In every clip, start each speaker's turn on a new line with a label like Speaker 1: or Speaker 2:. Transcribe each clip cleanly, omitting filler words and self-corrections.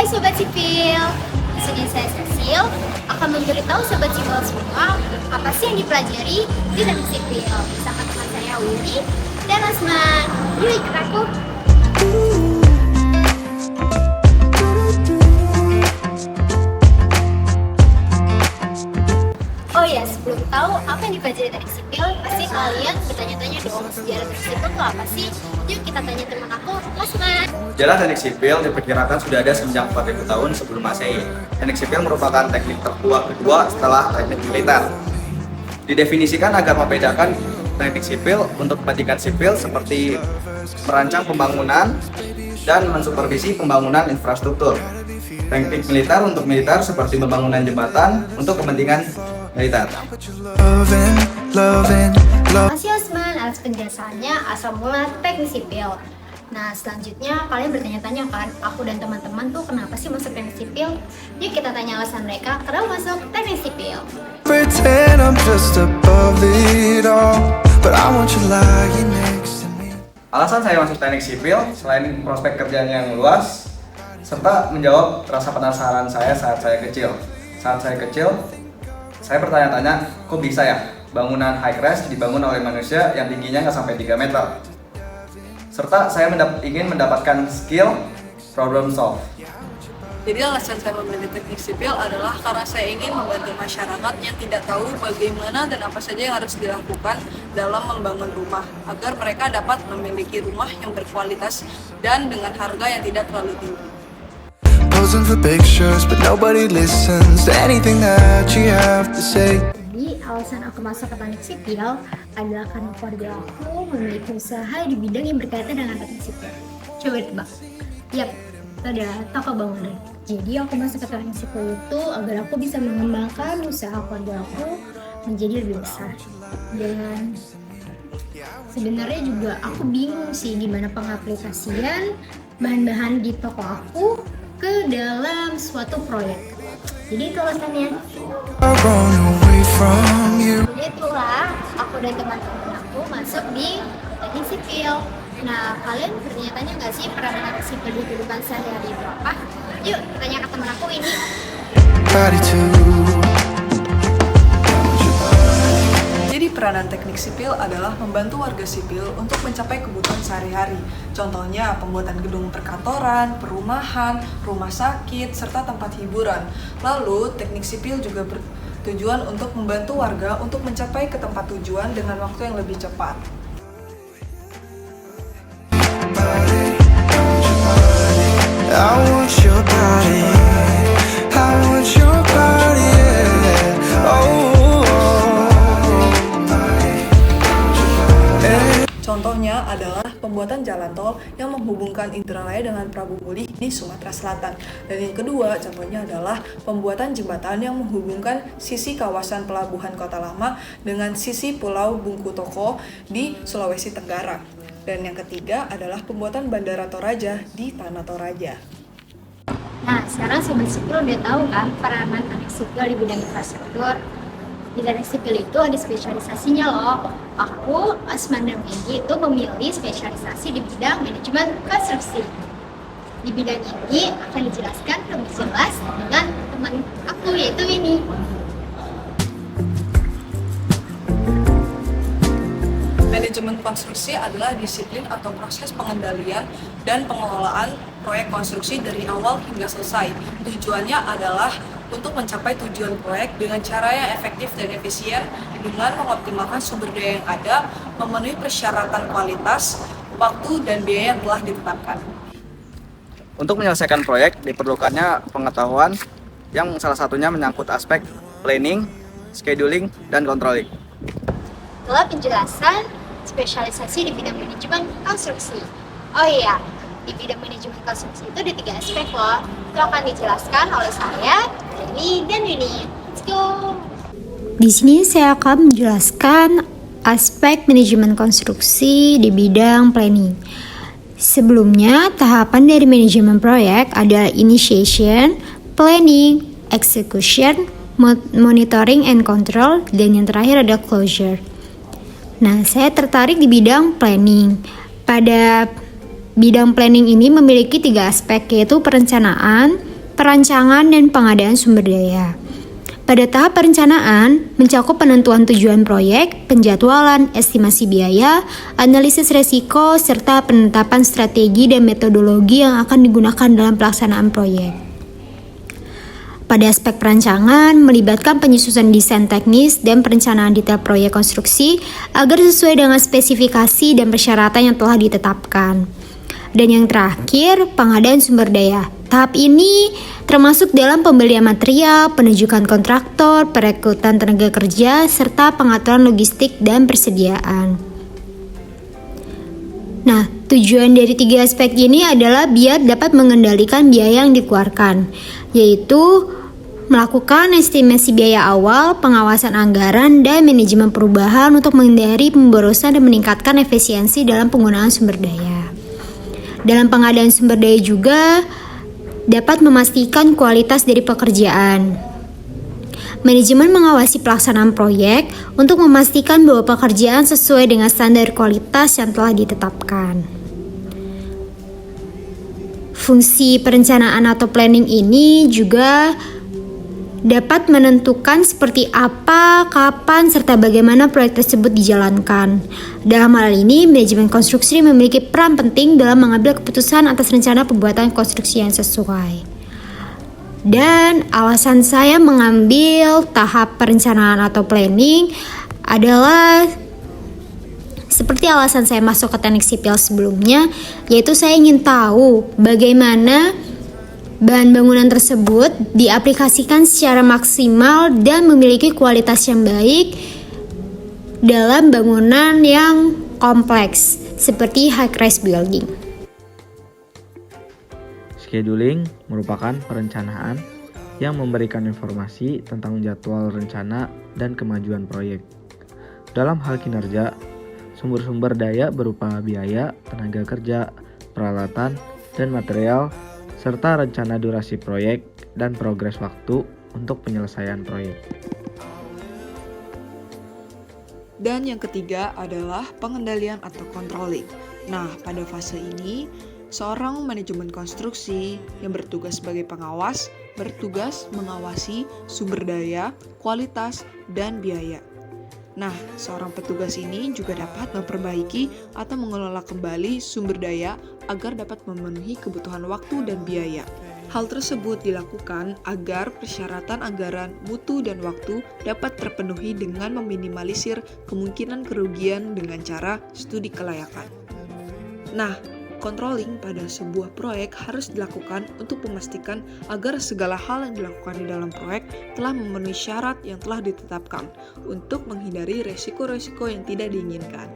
Speaker 1: Hai Sobat Sipil, di sini saya Cecil akan memberitahu Sobat Sipil semua apa sih yang dipelajari di teknik sipil bersama teman saya Willy dan Asman. Yuk ikut aku. Oh ya, sebelum tahu apa yang dipelajari teknik sipil, pasti kalian bertanya-tanya dong sejarah teknik sipil itu apa sih? Yuk kita tanya teman aku, Asman.
Speaker 2: Sejarah teknik sipil diperkirakan sudah ada sejak 4000 tahun sebelum Masehi. Teknik sipil merupakan teknik tertua kedua setelah teknik militer. Didefinisikan agar membedakan teknik sipil untuk kepentingan sipil seperti merancang pembangunan dan mensupervisi pembangunan infrastruktur. Teknik militer untuk militer seperti pembangunan jembatan untuk kepentingan militer.
Speaker 1: Makasih Osman atas penjelasannya asal mula teknik sipil. Nah selanjutnya kalian bertanya-tanya kan, aku dan teman-teman tuh kenapa sih masuk teknik sipil? Yuk kita tanya alasan mereka kenapa masuk teknik sipil.
Speaker 3: Pretend I'm just above it all, but I want you lying next to me.
Speaker 2: Alasan saya masuk teknik sipil selain prospek kerjanya yang luas, serta menjawab rasa penasaran saya saat saya kecil. Saat saya kecil, saya bertanya-tanya, kok bisa ya bangunan high rise dibangun oleh manusia yang tingginya nggak sampai 3 meter? Serta saya ingin mendapatkan skill problem solve.
Speaker 4: Jadi alasan saya memilih teknik sipil adalah karena saya ingin membantu masyarakat yang tidak tahu bagaimana dan apa saja yang harus dilakukan dalam membangun rumah agar mereka dapat memiliki rumah yang berkualitas dan dengan harga yang tidak terlalu tinggi.
Speaker 3: Posing for pictures, but nobody listens to anything that you have to say.
Speaker 1: Jadi alasan aku masuk ke teknik sipil adalah karena keluarga aku memiliki usaha di bidang yang berkaitan dengan teknik sipil. Coba tebak. Yap, itu adalah toko bangunan. Jadi aku masuk ke teknik sipil itu agar aku bisa mengembangkan usaha keluarga aku menjadi lebih besar. Dan sebenarnya juga aku bingung sih gimana pengaplikasian bahan-bahan di toko aku ke dalam suatu proyek. Jadi itu alasannya.
Speaker 3: I run away from you.
Speaker 1: Jadi itulah aku dan teman-teman aku masuk di teknik sipil. Nah, kalian bertanya-tanya nggak sih peranan teknik sipil di kehidupan sehari-hari itu apa? Yuk, tanya ke teman aku ini.
Speaker 3: Body too.
Speaker 4: Jadi peranan teknik sipil adalah membantu warga sipil untuk mencapai kebutuhan sehari-hari. Contohnya pembuatan gedung perkantoran, perumahan, rumah sakit, serta tempat hiburan. Lalu teknik sipil juga bertujuan untuk membantu warga untuk mencapai ke tempat tujuan dengan waktu yang lebih cepat.
Speaker 3: I want your body. I want your body. Yeah. Oh.
Speaker 4: Contohnya adalah pembuatan jalan tol yang menghubungkan Indralaya dengan Prabu Muli di Sumatera Selatan. Dan yang kedua, contohnya adalah pembuatan jembatan yang menghubungkan sisi kawasan pelabuhan Kota Lama dengan sisi Pulau Bungku Toko di Sulawesi Tenggara. Dan yang ketiga adalah pembuatan Bandara Toraja di Tanah Toraja.
Speaker 1: Nah, sekarang Sobat Sipil udah tahu kan peranan teknik sipil di bidang infrastruktur. Di teknik sipil itu ada spesialisasinya loh. Aku, Asman dan Megi itu memilih spesialisasi di bidang manajemen konstruksi. Di bidang ini akan dijelaskan lebih jelas dengan teman aku yaitu ini.
Speaker 4: Manajemen konstruksi adalah disiplin atau proses pengendalian dan pengelolaan proyek konstruksi dari awal hingga selesai. Tujuannya adalah untuk mencapai tujuan proyek dengan cara yang efektif dan efisien dengan mengoptimalkan sumber daya yang ada, memenuhi persyaratan kualitas, waktu, dan biaya yang telah ditetapkan.
Speaker 2: Untuk menyelesaikan proyek diperlukannya pengetahuan yang salah satunya menyangkut aspek planning, scheduling, dan controlling.
Speaker 1: Setelah penjelasan spesialisasi di bidang manajemen konstruksi. Oh iya, di bidang manajemen konstruksi itu ada 3 aspek loh. Itu akan dijelaskan oleh saya, Jenny, dan Yuni. Let's go! Di sini saya akan menjelaskan aspek manajemen konstruksi di bidang planning. Sebelumnya, tahapan dari manajemen proyek adalah initiation, planning, execution, monitoring and control, dan yang terakhir ada closure. Nah, saya tertarik di bidang planning. Pada bidang planning ini memiliki 3 aspek, yaitu perencanaan,
Speaker 5: perancangan dan pengadaan sumber daya. Pada tahap perencanaan, mencakup penentuan tujuan proyek, penjadwalan, estimasi biaya, analisis resiko, serta penetapan strategi dan metodologi yang akan digunakan dalam pelaksanaan proyek. Pada aspek perancangan, melibatkan penyusunan desain teknis dan perencanaan detail proyek konstruksi agar sesuai dengan spesifikasi dan persyaratan yang telah ditetapkan. Dan yang terakhir, pengadaan sumber daya. Tahap ini termasuk dalam pembelian material, penunjukan kontraktor, perekrutan tenaga kerja, serta pengaturan logistik dan persediaan. Nah, tujuan dari 3 aspek ini adalah biar dapat mengendalikan biaya yang dikeluarkan, yaitu melakukan estimasi biaya awal, pengawasan anggaran, dan manajemen perubahan untuk menghindari pemborosan dan meningkatkan efisiensi dalam penggunaan sumber daya. Dalam pengadaan sumber daya juga dapat memastikan kualitas dari pekerjaan. Manajemen mengawasi pelaksanaan proyek untuk memastikan bahwa pekerjaan sesuai dengan standar kualitas yang telah ditetapkan. Fungsi perencanaan atau planning ini juga dapat menentukan seperti apa, kapan, serta bagaimana proyek tersebut dijalankan. Dalam hal ini, manajemen konstruksi memiliki peran penting dalam mengambil keputusan atas rencana pembuatan konstruksi yang sesuai. Dan alasan saya mengambil tahap perencanaan atau planning adalah seperti alasan saya masuk ke teknik sipil sebelumnya, yaitu saya ingin tahu bagaimana bahan bangunan tersebut diaplikasikan secara maksimal dan memiliki kualitas yang baik dalam bangunan yang kompleks seperti high-rise building.
Speaker 6: Scheduling merupakan perencanaan yang memberikan informasi tentang jadwal rencana dan kemajuan proyek. Dalam hal kinerja, sumber-sumber daya berupa biaya, tenaga kerja, peralatan, dan material serta rencana durasi proyek dan progres waktu untuk penyelesaian proyek.
Speaker 4: Dan yang ketiga adalah pengendalian atau controlling. Nah, pada fase ini, seorang manajemen konstruksi yang bertugas sebagai pengawas bertugas mengawasi sumber daya, kualitas, dan biaya. Nah, seorang petugas ini juga dapat memperbaiki atau mengelola kembali sumber daya agar dapat memenuhi kebutuhan waktu dan biaya. Hal tersebut dilakukan agar persyaratan anggaran, mutu, dan waktu dapat terpenuhi dengan meminimalisir kemungkinan kerugian dengan cara studi kelayakan. Nah, controlling pada sebuah proyek harus dilakukan untuk memastikan agar segala hal yang dilakukan di dalam proyek telah memenuhi syarat yang telah ditetapkan untuk menghindari resiko-resiko yang tidak diinginkan.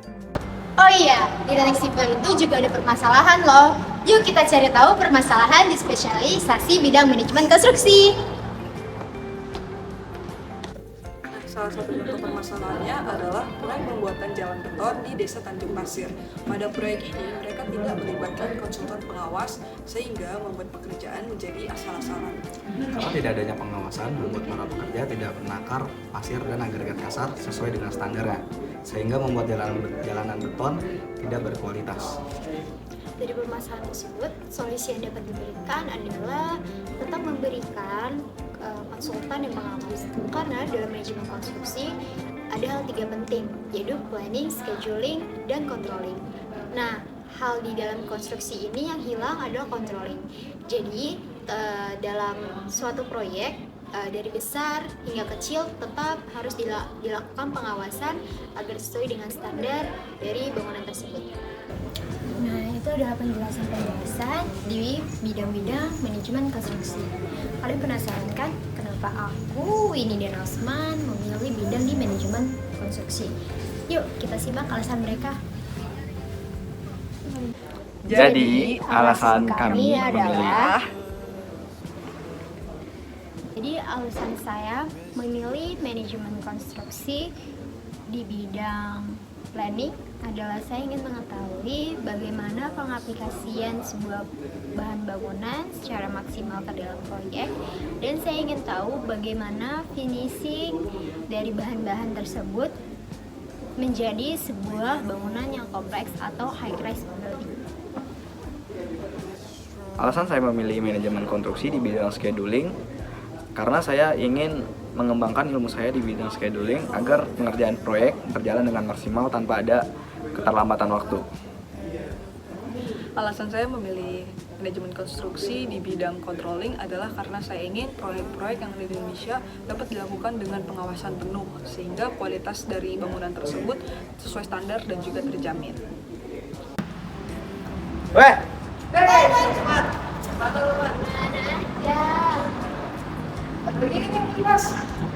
Speaker 1: Oh iya, di teknik sipil itu juga ada permasalahan loh. Yuk kita cari tahu permasalahan di spesialisasi bidang manajemen konstruksi.
Speaker 4: Salah satu contoh permasalahannya adalah proyek pembuatan jalan beton di Desa Tanjung Pasir. Pada proyek ini, mereka tidak melibatkan konsultan pengawas sehingga membuat pekerjaan menjadi asal-asalan.
Speaker 2: Karena tidak adanya pengawasan membuat para pekerja tidak menakar pasir dan agregat kasar sesuai dengan standarnya, sehingga membuat jalanan beton tidak berkualitas.
Speaker 1: Dari permasalahan tersebut, solusi yang dapat diberikan adalah tetap memberikan konsultan yang pengawas. Karena dalam manajemen konstruksi ada hal 3 penting, yaitu planning, scheduling, dan controlling. Nah, hal di dalam konstruksi ini yang hilang adalah controlling. Jadi, dalam suatu proyek dari besar hingga kecil tetap harus dilakukan pengawasan agar sesuai dengan standar dari bangunan tersebut. Nah, itu adalah penjelasan di bidang-bidang manajemen konstruksi. Kalian penasaran kan kenapa aku, Ini dan Osman memilih bidang di manajemen konstruksi? Yuk kita simak alasan mereka.
Speaker 2: Jadi, alasan kami
Speaker 1: adalah alasan saya memilih manajemen konstruksi di bidang planning adalah saya ingin mengetahui bagaimana pengaplikasian sebuah bahan bangunan secara maksimal ke dalam proyek, dan saya ingin tahu bagaimana finishing dari bahan-bahan tersebut menjadi sebuah bangunan yang kompleks atau high-rise building.
Speaker 2: Alasan saya memilih manajemen konstruksi di bidang scheduling karena saya ingin mengembangkan ilmu saya di bidang scheduling agar pengerjaan proyek berjalan dengan maksimal tanpa ada keterlambatan waktu.
Speaker 4: Alasan saya memilih manajemen konstruksi di bidang controlling adalah karena saya ingin proyek-proyek yang ada di Indonesia dapat dilakukan dengan pengawasan penuh sehingga kualitas dari bangunan tersebut sesuai standar dan juga terjamin.
Speaker 2: Weh,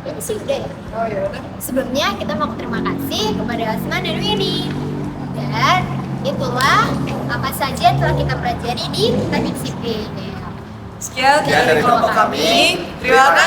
Speaker 1: Ini sih udah ya. Sebelumnya kita mau terima kasih kepada Asma dan Winnie. Dan itulah apa saja yang telah kita pelajari di teknik sipil.
Speaker 4: Sekian
Speaker 2: dari kelompok kami.
Speaker 4: Terima